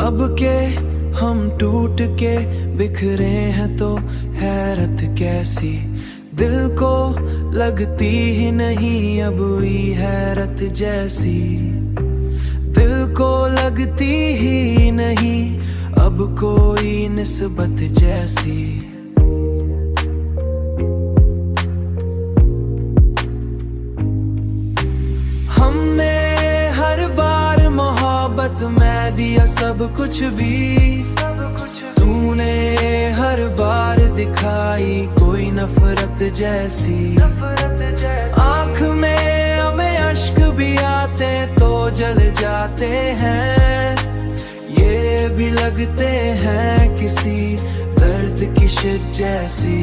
अब के हम टूट के बिखरे हैं तो हैरत कैसी, दिल को लगती ही नहीं अब ये हैरत जैसी। दिल को लगती ही नहीं अब कोई निस्बत जैसी। हमने हर बार मोहब्बत में दिया सब कुछ भी, तूने हर बार दिखाई कोई नफरत जैसी। आँख में हमें अश्क भी आते तो जल जाते हैं, ये भी लगते हैं किसी दर्द की शिद जैसी।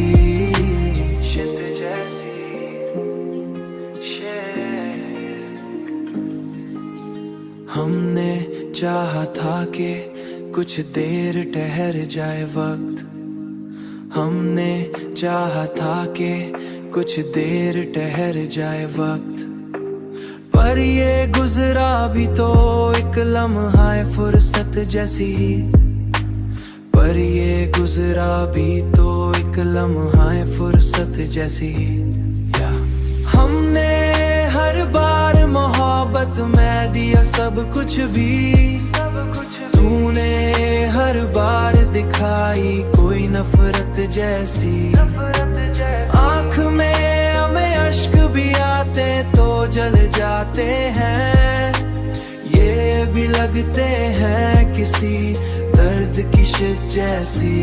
हमने चाहा था कि कुछ देर ठहर जाए वक्त, हमने चाहा था कि कुछ देर ठहर जाए वक्त, पर ये गुजरा भी तो एक लम्हा फुर्सत जैसी। पर ये गुजरा भी तो एक लम्हा फुर्सत जैसी। हमने हर बार मोहब्बत में दिया सब कुछ भी, तूने हर बार दिखाई कोई नफरत जैसी। आँख में हमें अश्क भी आते तो जल जाते हैं, ये भी लगते हैं किसी दर्द की शिद जैसी।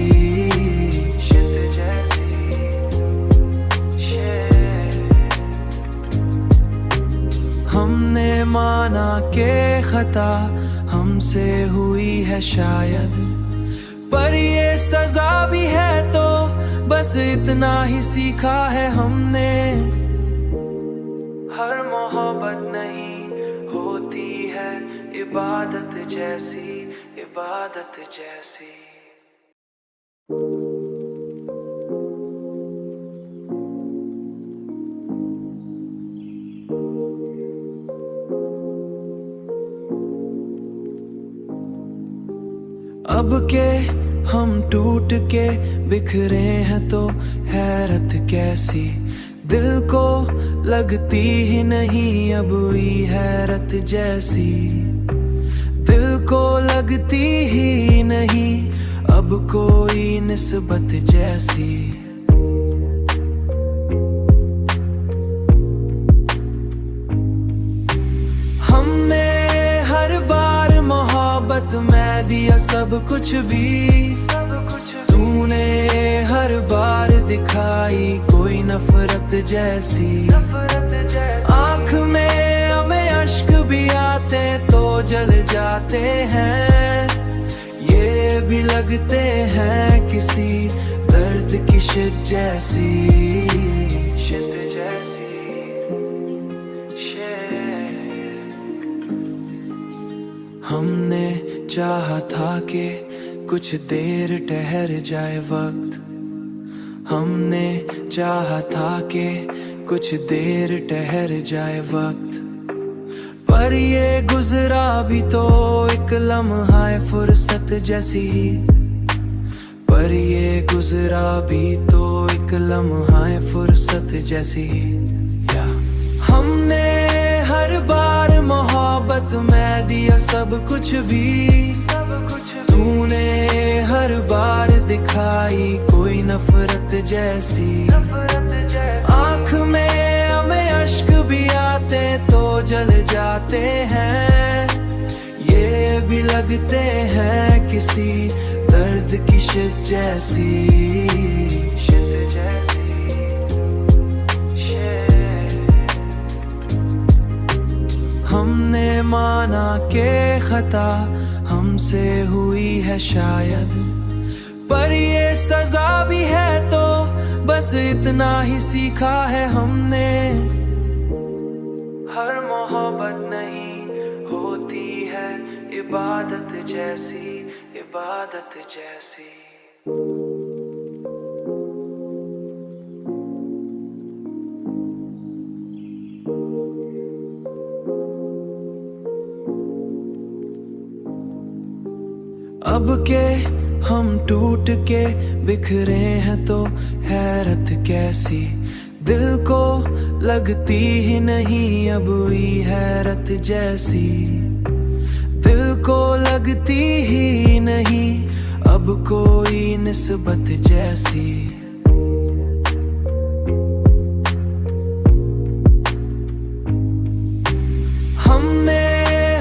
हमने माना के खता हमसे हुई है शायद, पर ये सजा भी है तो बस इतना ही सीखा है हमने। हर मोहब्बत नहीं होती है इबादत जैसी, इबादत जैसी। अब के हम टूट के बिखरे हैं तो हैरत कैसी, दिल को लगती ही नहीं अब ये हैरत जैसी। दिल को लगती ही नहीं अब कोई निस्बत जैसी। हमने हर बार मोहब्बत में दिया सब कुछ भी, तूने हर बार दिखाई कोई नफरत जैसी। आँख में हमें अश्क भी आते तो जल जाते हैं, ये भी लगते हैं किसी दर्द की शिद जैसी। हमने चाहा था कि कुछ देर ठहर जाए वक्त, हमने चाहा था कि कुछ देर ठहर जाए वक्त, पर ये गुजरा भी तो एक लम्हा फुर्सत जैसी। पर ये गुजरा भी तो एक लम्हा फुर्सत जैसी। हमने हर बार मोहब्बत में दिया सब कुछ भी, तूने हर बार दिखाई कोई नफरत जैसी। आँख में हमें अश्क भी आते तो जल जाते हैं, ये भी लगते हैं किसी दर्द की शिद जैसी। हमने माना के खता हमसे हुई है शायद, पर ये सजा भी है तो बस इतना ही सीखा है हमने। हर मोहब्बत नहीं होती है इबादत जैसी, इबादत जैसी। अब के हम टूट के बिखरे हैं तो हैरत कैसी, दिल को लगती ही नहीं अब ये हैरत जैसी, दिल को लगती ही नहीं अब कोई निस्बत जैसी। हमने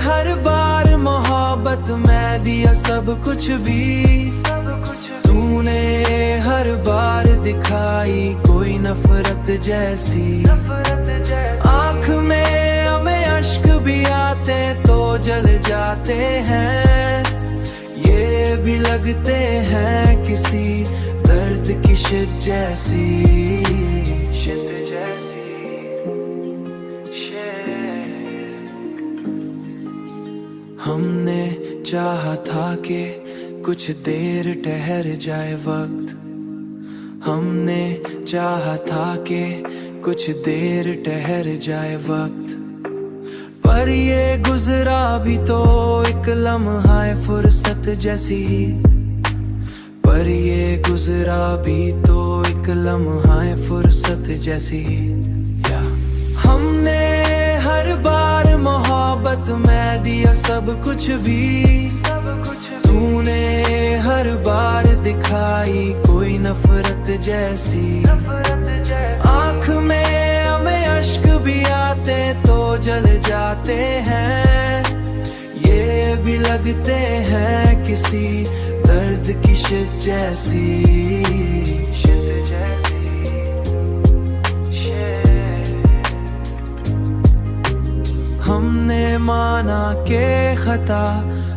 हर बार मोहब्बत में दिया सब कुछ भी, तूने हर बार दिखाई कोई नफरत जैसी। आँख में हमें अश्क भी आते तो जल जाते हैं, ये भी लगते हैं किसी दर्द की शिद्दत जैसी, शिद्दत जैसी। हमने चाहा था कि कुछ देर ठहर जाए वक्त, हमने चाहा था कि कुछ देर ठहर जाए वक्त, पर ये गुजरा भी तो एक लम्हा फुर्सत जैसी, पर ये गुजरा भी तो एक लम्हा फुर्सत जैसी। हमने हर बार मोहब्बत में दिया सब कुछ भी, तूने हर बार दिखाई कोई नफरत जैसी। आँख में हमें अश्क भी आते तो जल जाते हैं, ये भी लगते हैं किसी दर्द की शिद्दत जैसी, शिद्दत जैसी। हमने माना के खता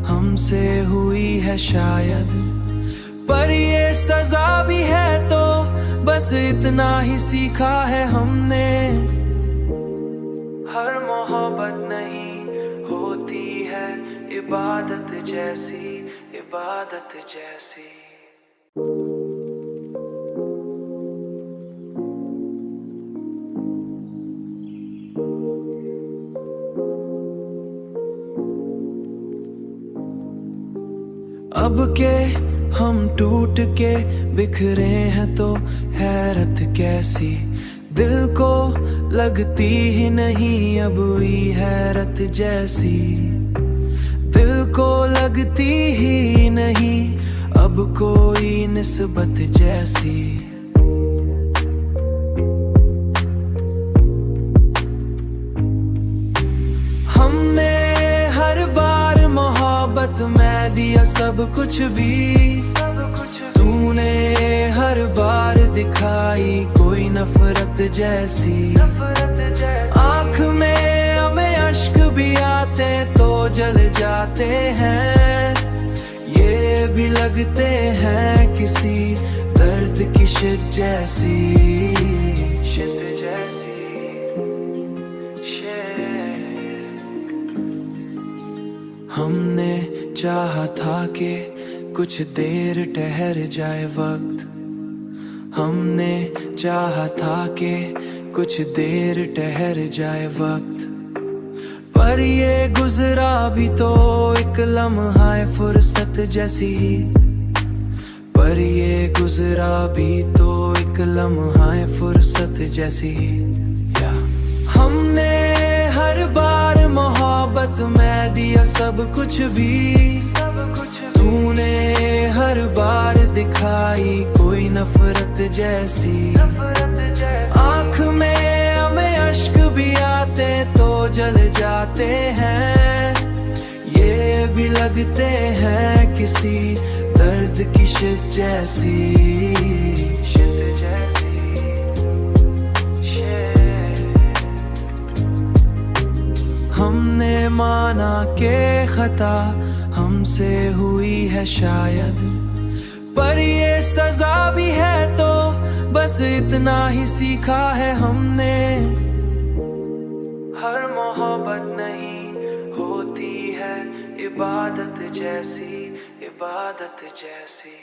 हमसे हुई है शायद, पर ये सजा भी है तो बस इतना ही सीखा है हमने। हर मोहब्बत नहीं होती है इबादत जैसी, इबादत जैसी। अब के हम टूट के बिखरे हैं तो हैरत कैसी, दिल को लगती ही नहीं अब ये हैरत जैसी, दिल को लगती ही नहीं अब कोई निस्बत जैसी। हमने हर बार मोहब्बत में दिया सब कुछ भी, तूने हर बार दिखाई कोई नफरत जैसी। आँख में हमें अश्क भी आते तो जल जाते हैं, ये भी लगते हैं किसी दर्द की शिद्दत जैसी, शिद्दत जैसी। हमने चाहा था कि कुछ देर ठहर जाए वक्त, हमने चाहा था कि कुछ देर ठहर जाए वक्त, पर ये गुजरा भी तो एक लम्हा फुर्सत जैसी, पर ये गुजरा भी तो एक लम्हा फुर्सत जैसी। हमने हर बार मोहब्बत में दिया सब कुछ भी, तूने हर बार दिखाई कोई नफरत जैसी। आँख में हमें अश्क भी आते तो जल जाते हैं, ये भी लगते हैं किसी दर्द की शिद्दत जैसी, शिद्दत जैसी। हमने माना के खता हमसे हुई है शायद, पर ये सजा भी है तो बस इतना ही सीखा है हमने। हर मोहब्बत नहीं होती है इबादत जैसी, इबादत जैसी।